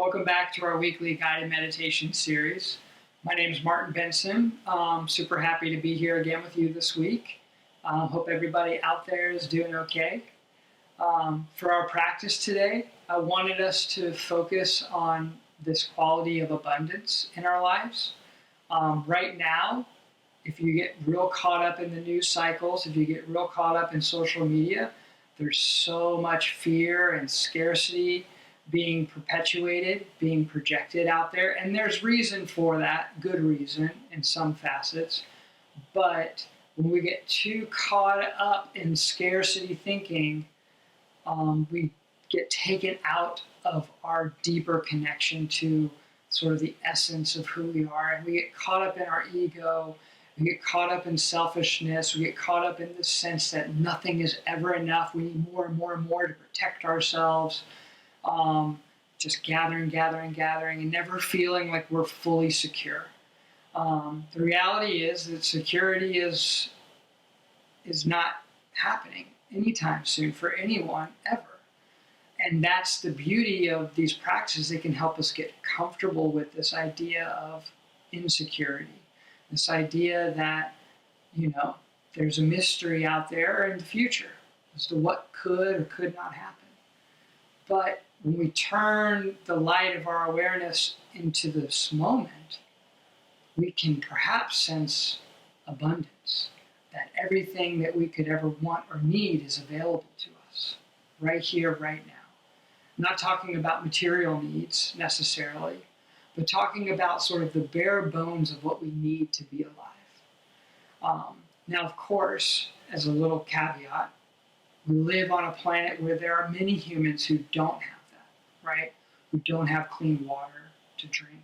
Welcome back to our weekly guided meditation series. My name is Martin Benson. Super happy to be here again with you this week. Hope everybody out there is doing okay. For our practice today, I wanted us to focus on this quality of abundance in our lives. Right now, if you get real caught up in the news cycles, if you get real caught up in social media, there's so much fear and scarcity being perpetuated, being projected out there. And there's reason for that, good reason in some facets. But when we get too caught up in scarcity thinking, we get taken out of our deeper connection to sort of the essence of who we are. And we get caught up in our ego. We get caught up in selfishness. We get caught up in the sense that nothing is ever enough. We need more and more and more to protect ourselves. Just gathering, and never feeling like we're fully secure. The reality is that security is not happening anytime soon for anyone ever. And that's the beauty of these practices. They can help us get comfortable with this idea of insecurity, this idea that, there's a mystery out there in the future as to what could or could not happen. But when we turn the light of our awareness into this moment, we can perhaps sense abundance, that everything that we could ever want or need is available to us right here, right now. I'm not talking about material needs necessarily, but talking about sort of the bare bones of what we need to be alive. Now, of course, as a little caveat, we live on a planet where there are many humans who don't have that, right? Who don't have clean water to drink,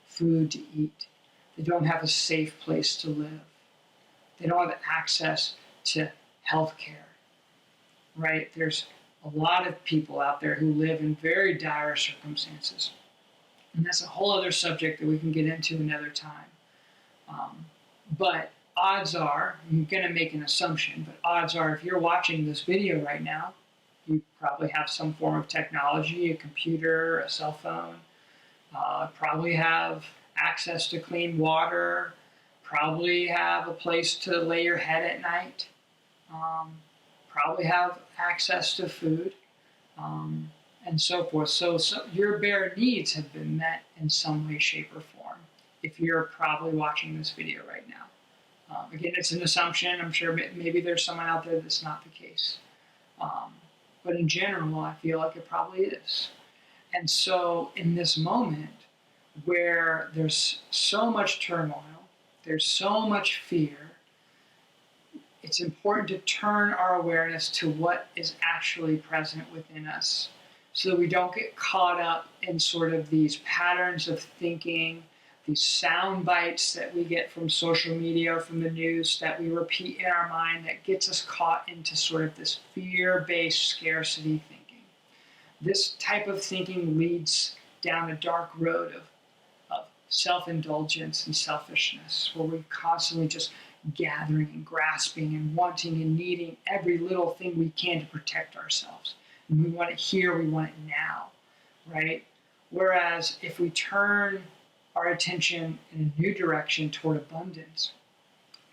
food to eat. They don't have a safe place to live. They don't have access to health care, right? There's a lot of people out there who live in very dire circumstances. And that's a whole other subject that we can get into another time. But odds are, I'm going to make an assumption, but odds are if you're watching this video right now, you probably have some form of technology, a computer, a cell phone, probably have access to clean water, probably have a place to lay your head at night, probably have access to food, and so forth. So your bare needs have been met in some way, shape, or form if you're probably watching this video right now. Again, it's an assumption. I'm sure maybe there's someone out there that's not the case. But in general, I feel like it probably is. And so in this moment where there's so much turmoil, there's so much fear, it's important to turn our awareness to what is actually present within us so that we don't get caught up in sort of these patterns of thinking, these sound bites that we get from social media or from the news that we repeat in our mind that gets us caught into sort of this fear-based scarcity thinking. This type of thinking leads down a dark road of self-indulgence and selfishness, where we're constantly just gathering and grasping and wanting and needing every little thing we can to protect ourselves. And we want it here, we want it now, right? Whereas if we turn our attention in a new direction toward abundance,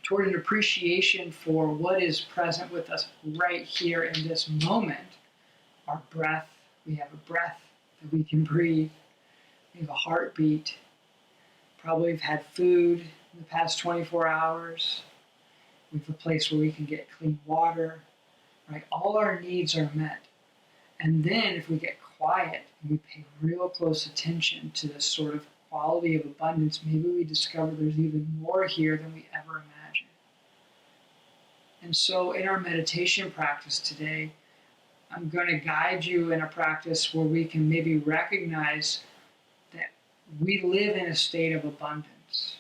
toward an appreciation for what is present with us right here in this moment, our breath, we have a breath that we can breathe, we have a heartbeat, probably have had food in the past 24 hours, we have a place where we can get clean water, right? All our needs are met. And then if we get quiet and we pay real close attention to this sort of quality of abundance, maybe we discover there's even more here than we ever imagined. And so in our meditation practice today, I'm going to guide you in a practice where we can maybe recognize that we live in a state of abundance,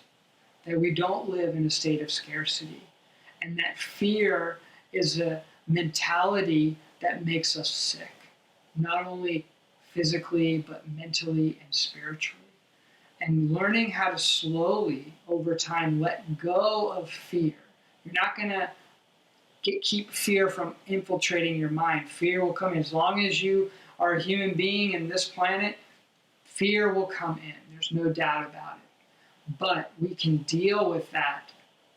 that we don't live in a state of scarcity, and that fear is a mentality that makes us sick, not only physically, but mentally and spiritually. And learning how to slowly, over time, let go of fear. You're not going to keep fear from infiltrating your mind. Fear will come in. As long as you are a human being in this planet, Fear will come in, there's no doubt about it. But we can deal with that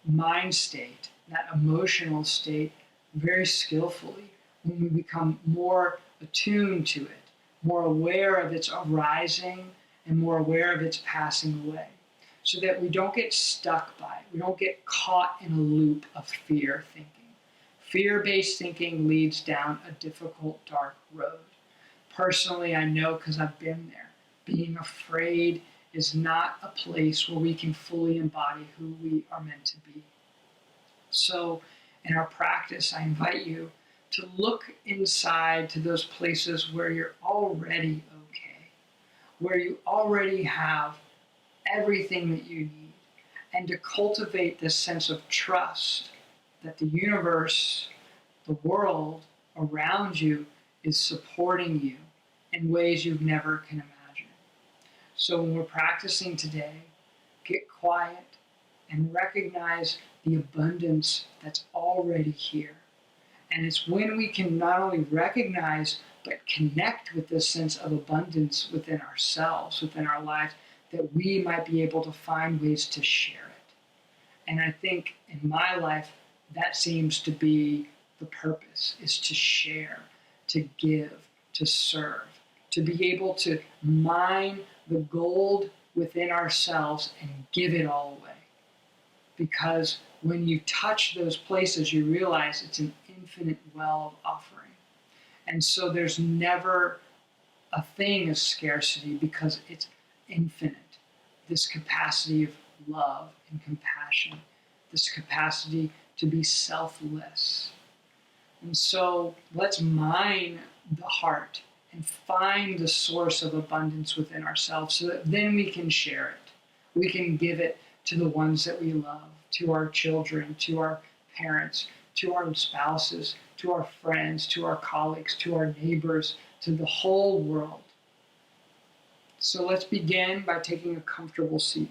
mind state, that emotional state, very skillfully when we become more attuned to it, more aware of its arising and more aware of its passing away, so that we don't get stuck by it. We don't get caught in a loop of fear thinking. Fear-based thinking leads down a difficult, dark road. Personally, I know because I've been there. Being afraid is not a place where we can fully embody who we are meant to be. So in our practice, I invite you to look inside to those places where you're already okay, where you already have everything that you need, and to cultivate this sense of trust that the universe, the world around you is supporting you in ways you never can imagine. So when we're practicing today, get quiet and recognize the abundance that's already here. And it's when we can not only recognize, but connect with this sense of abundance within ourselves, within our lives, that we might be able to find ways to share it. And I think in my life, that seems to be the purpose, is to share, to give, to serve, to be able to mine the gold within ourselves and give it all away. Because when you touch those places, you realize it's an infinite well of offering. And so there's never a thing of scarcity because it's infinite. This capacity of love and compassion, this capacity to be selfless. And so let's mine the heart and find the source of abundance within ourselves so that then we can share it. We can give it to the ones that we love, to our children, to our parents, to our spouses, to our friends, to our colleagues, to our neighbors, to the whole world. So let's begin by taking a comfortable seat.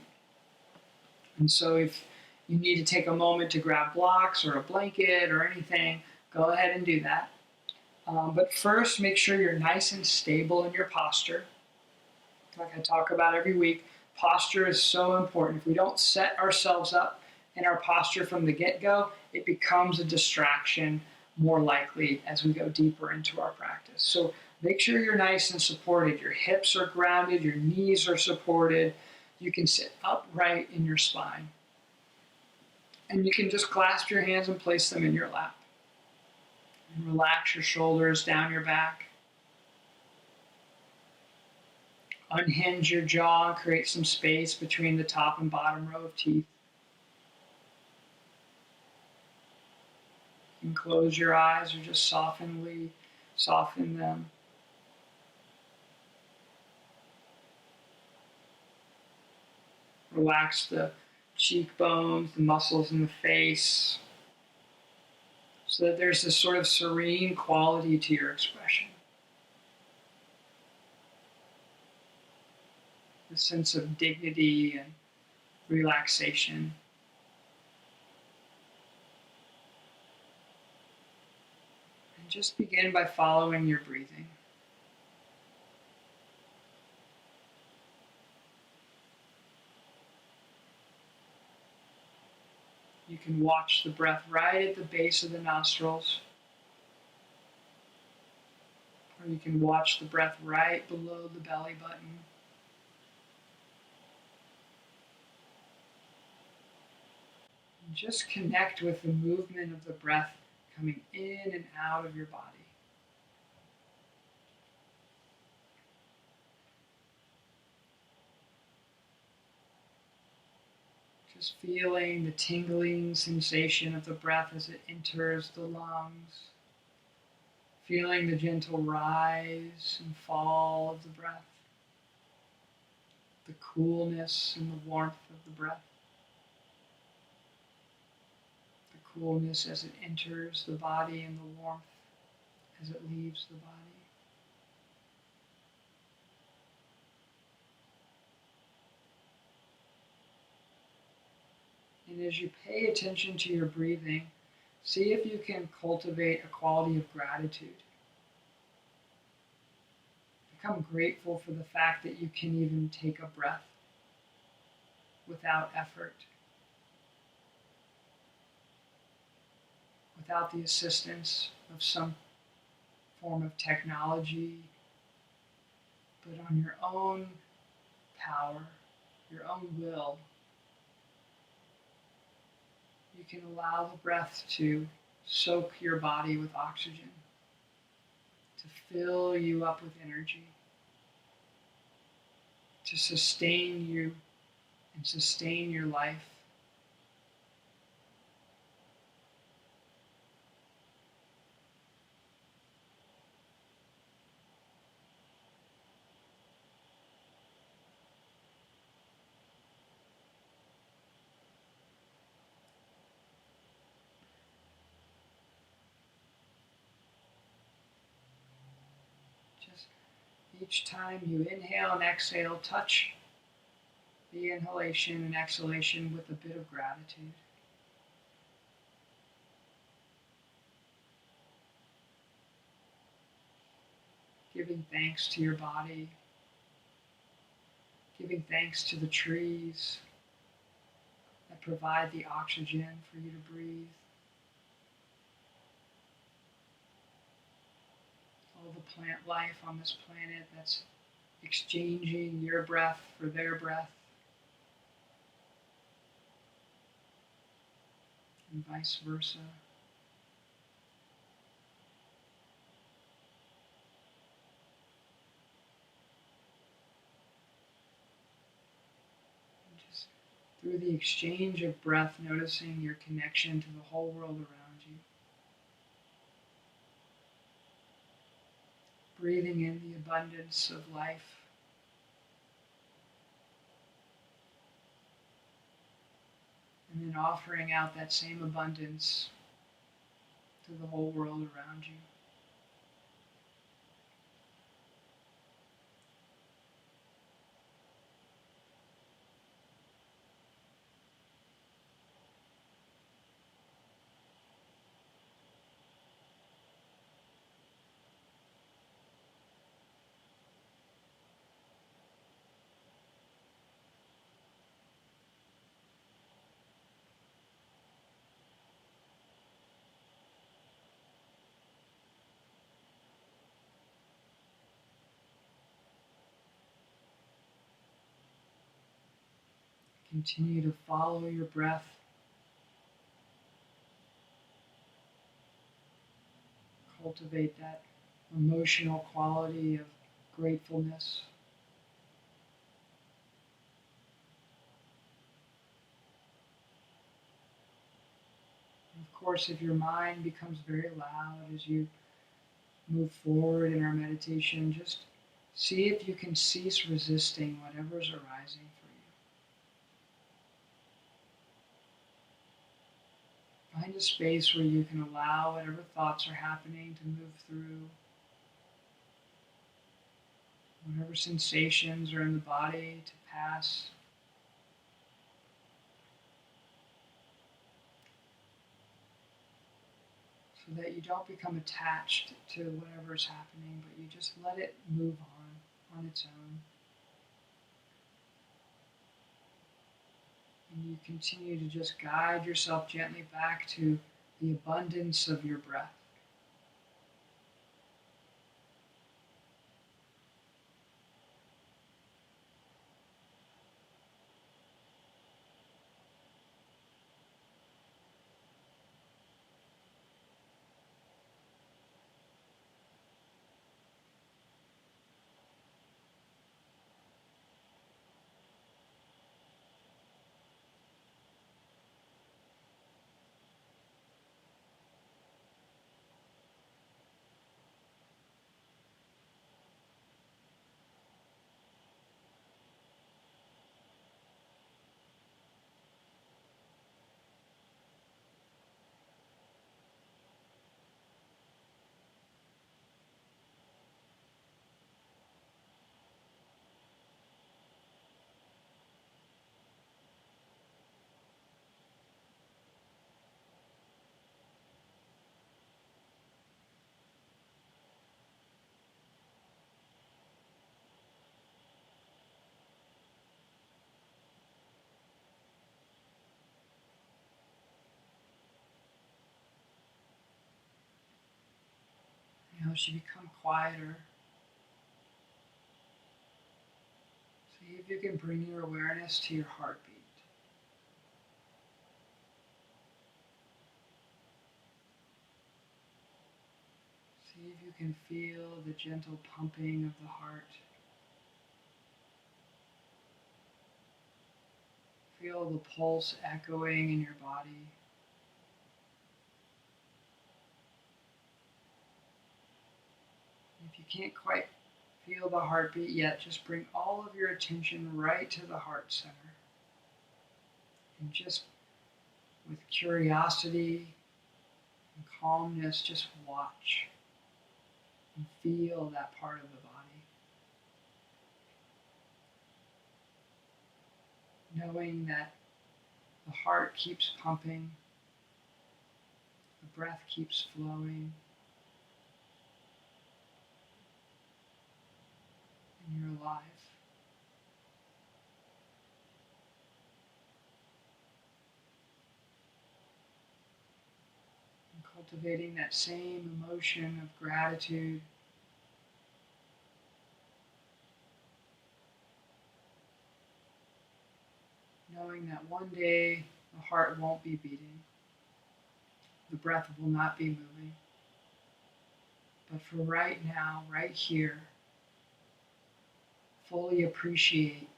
And so if you need to take a moment to grab blocks or a blanket or anything, go ahead and do that. But first, make sure you're nice and stable in your posture. Like I talk about every week, posture is so important. If we don't set ourselves up in our posture from the get-go, it becomes a distraction more likely as we go deeper into our practice. So make sure you're nice and supported. Your hips are grounded, your knees are supported. You can sit upright in your spine. And you can just clasp your hands and place them in your lap. And relax your shoulders down your back. Unhinge your jaw and create some space between the top and bottom row of teeth. You can close your eyes or just soften them. Relax the cheekbones, the muscles in the face, so that there's this sort of serene quality to your expression. The sense of dignity and relaxation. And just begin by following your breathing. You can watch the breath right at the base of the nostrils, or you can watch the breath right below the belly button. And just connect with the movement of the breath coming in and out of your body. Just feeling the tingling sensation of the breath as it enters the lungs. Feeling the gentle rise and fall of the breath. The coolness and the warmth of the breath. The coolness as it enters the body and the warmth as it leaves the body. And as you pay attention to your breathing, see if you can cultivate a quality of gratitude. Become grateful for the fact that you can even take a breath without effort, without the assistance of some form of technology, but on your own power, your own will. You can allow the breath to soak your body with oxygen, to fill you up with energy, to sustain you and sustain your life. Just each time you inhale and exhale, touch the inhalation and exhalation with a bit of gratitude. Giving thanks to your body, giving thanks to the trees that provide the oxygen for you to breathe. All the plant life on this planet that's exchanging your breath for their breath, and vice versa. And just through the exchange of breath, noticing your connection to the whole world around you. Breathing in the abundance of life. And then offering out that same abundance to the whole world around you. Continue to follow your breath. Cultivate that emotional quality of gratefulness. And of course, if your mind becomes very loud as you move forward in our meditation, just see if you can cease resisting whatever's arising for you. Find a space where you can allow whatever thoughts are happening to move through, whatever sensations are in the body to pass. So that you don't become attached to whatever's happening, but you just let it move on its own. And you continue to just guide yourself gently back to the abundance of your breath. Now as you become quieter, see if you can bring your awareness to your heartbeat. See if you can feel the gentle pumping of the heart. Feel the pulse echoing in your body. If you can't quite feel the heartbeat yet, just bring all of your attention right to the heart center. And just with curiosity and calmness, just watch and feel that part of the body. Knowing that the heart keeps pumping, the breath keeps flowing, and you're alive. And cultivating that same emotion of gratitude, knowing that one day the heart won't be beating, the breath will not be moving. But for right now, right here, fully appreciate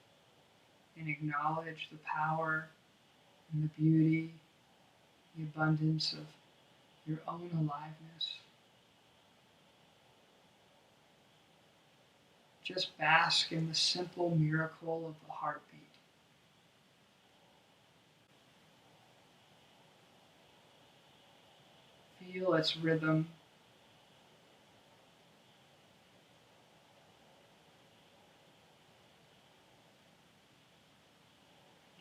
and acknowledge the power and the beauty, the abundance of your own aliveness. Just bask in the simple miracle of the heartbeat. Feel its rhythm.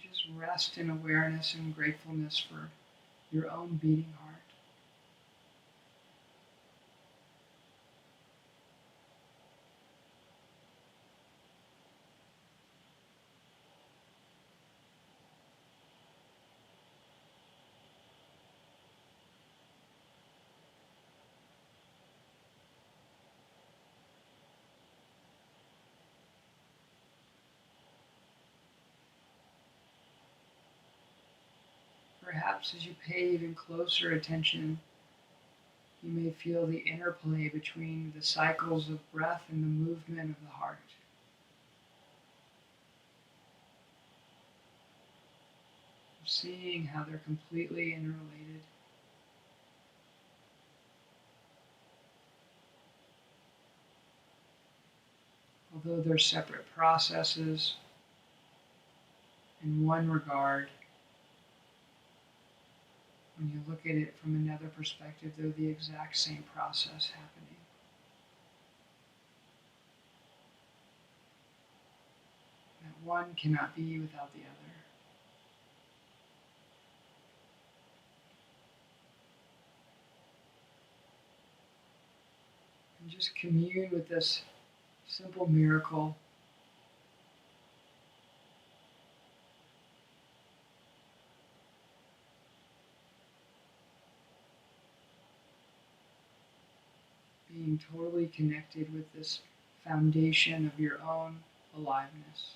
Just rest in awareness and gratefulness for your own beating heart. Perhaps as you pay even closer attention, you may feel the interplay between the cycles of breath and the movement of the heart. Seeing how they're completely interrelated. Although they're separate processes, in one regard, when you look at it from another perspective, they're the exact same process happening. That one cannot be without the other. And just commune with this simple miracle. Being totally connected with this foundation of your own aliveness.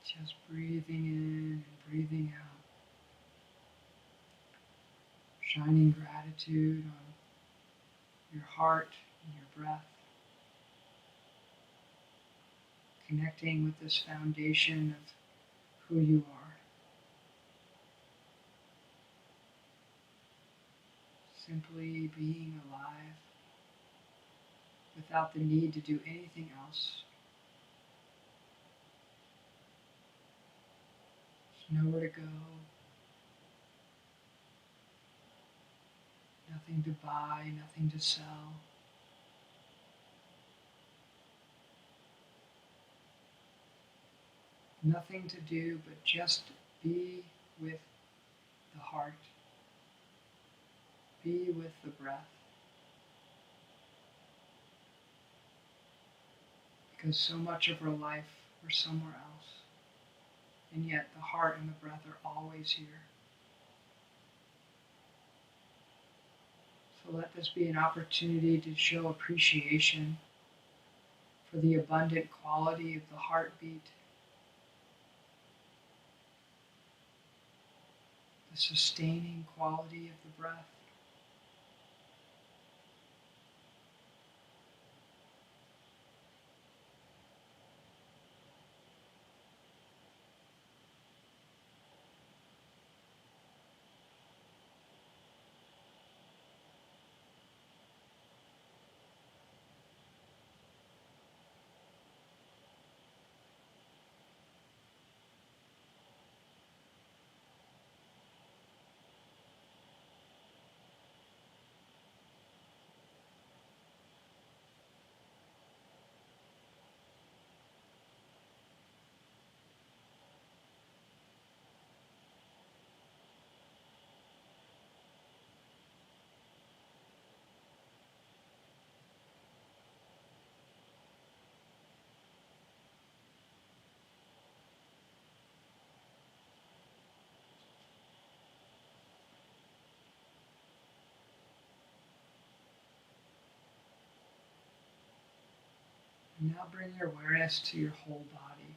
Just breathing in and breathing out. Shining gratitude on your heart and your breath. Connecting with this foundation of who you are. Simply being alive without the need to do anything else. There's nowhere to go, nothing to buy, nothing to sell. Nothing to do but just be with the heart, be with the breath. Because so much of our life, we're somewhere else. And yet the heart and the breath are always here. So let this be an opportunity to show appreciation for the abundant quality of the heartbeat, the sustaining quality of the breath. And now bring your awareness to your whole body.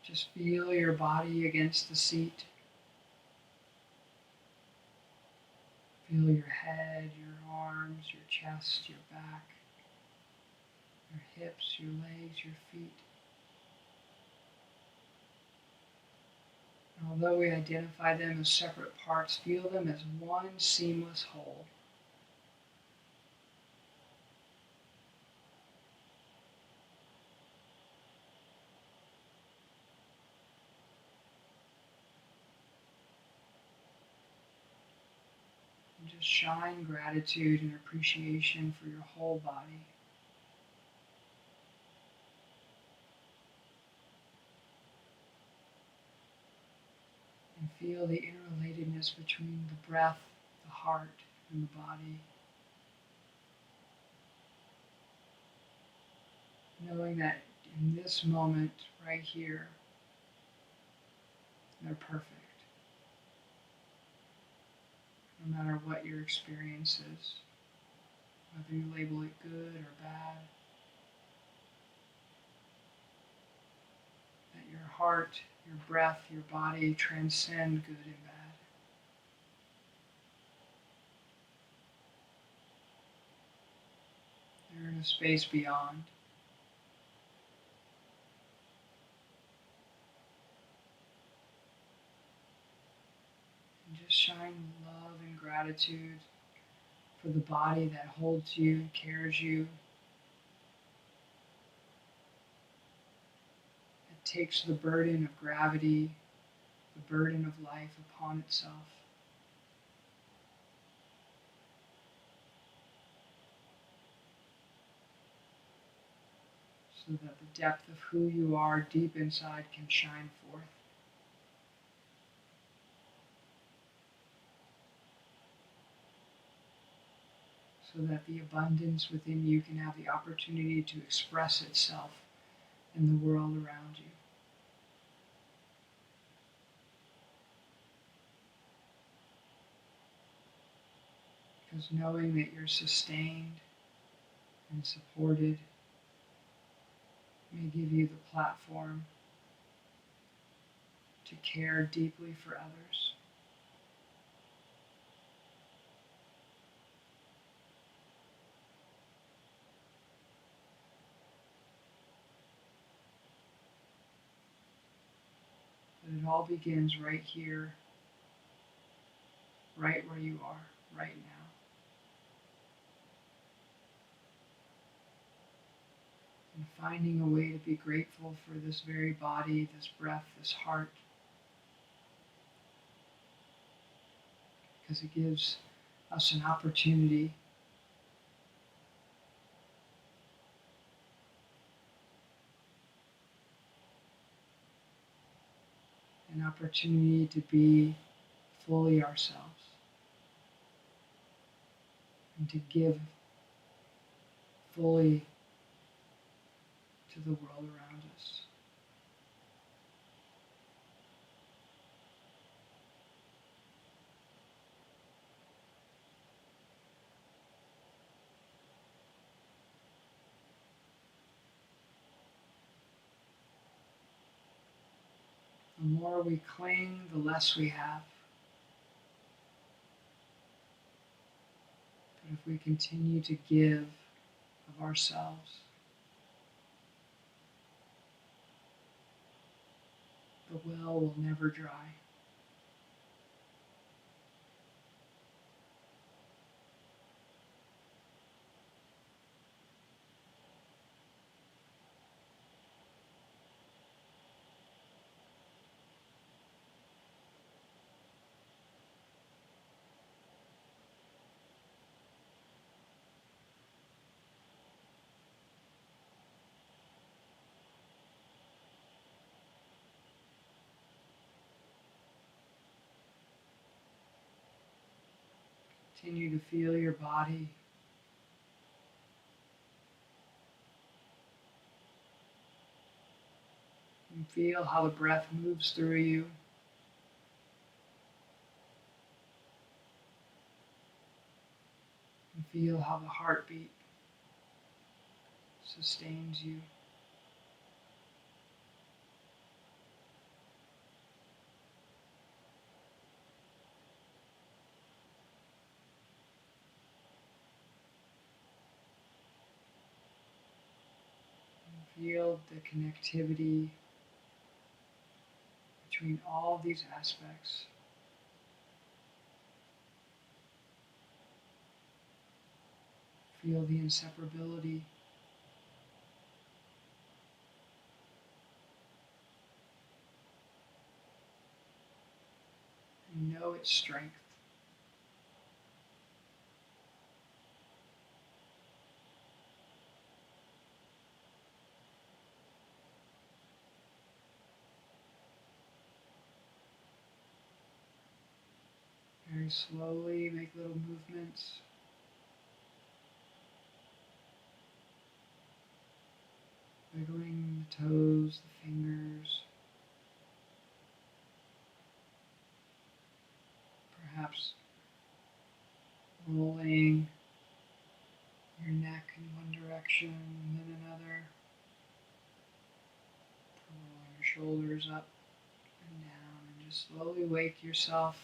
Just feel your body against the seat. Feel your head, your arms, your chest, your back, your hips, your legs, your feet. And although we identify them as separate parts, feel them as one seamless whole. And just shine gratitude and appreciation for your whole body. And feel the interrelatedness between the breath, the heart, and the body. Knowing that in this moment, right here, they're perfect. No matter what your experience is, whether you label it good or bad, that your heart, your breath, your body transcend good and bad. They're in a space beyond. And just shine love and gratitude for the body that holds you, cares you, that takes the burden of gravity, the burden of life upon itself. So that the depth of who you are deep inside can shine forth. So that the abundance within you can have the opportunity to express itself in the world around you. Because knowing that you're sustained and supported may give you the platform to care deeply for others. But it all begins right here, right where you are, right now. And finding a way to be grateful for this very body, this breath, this heart, because it gives us an opportunity to be fully ourselves and to give fully to the world around us. The more we cling, the less we have. But if we continue to give of ourselves, the well will never dry. Continue to feel your body. And feel how the breath moves through you. And feel how the heartbeat sustains you. And feel the connectivity between all of these aspects. Feel the inseparability. And know its strength. Very slowly make little movements. Wiggling the toes, the fingers. Perhaps rolling your neck in one direction and then another. Rolling your shoulders up and down, and just slowly wake yourself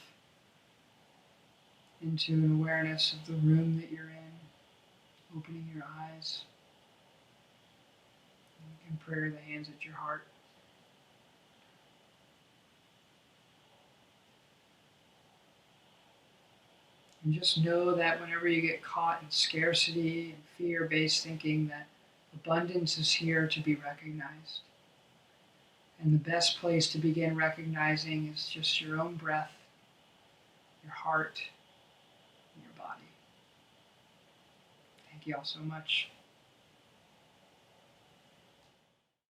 into an awareness of the room that you're in, opening your eyes. And you can prayer the hands at your heart. And just know that whenever you get caught in scarcity and fear-based thinking, that abundance is here to be recognized. And the best place to begin recognizing is just your own breath, your heart, and your body. Thank you all so much.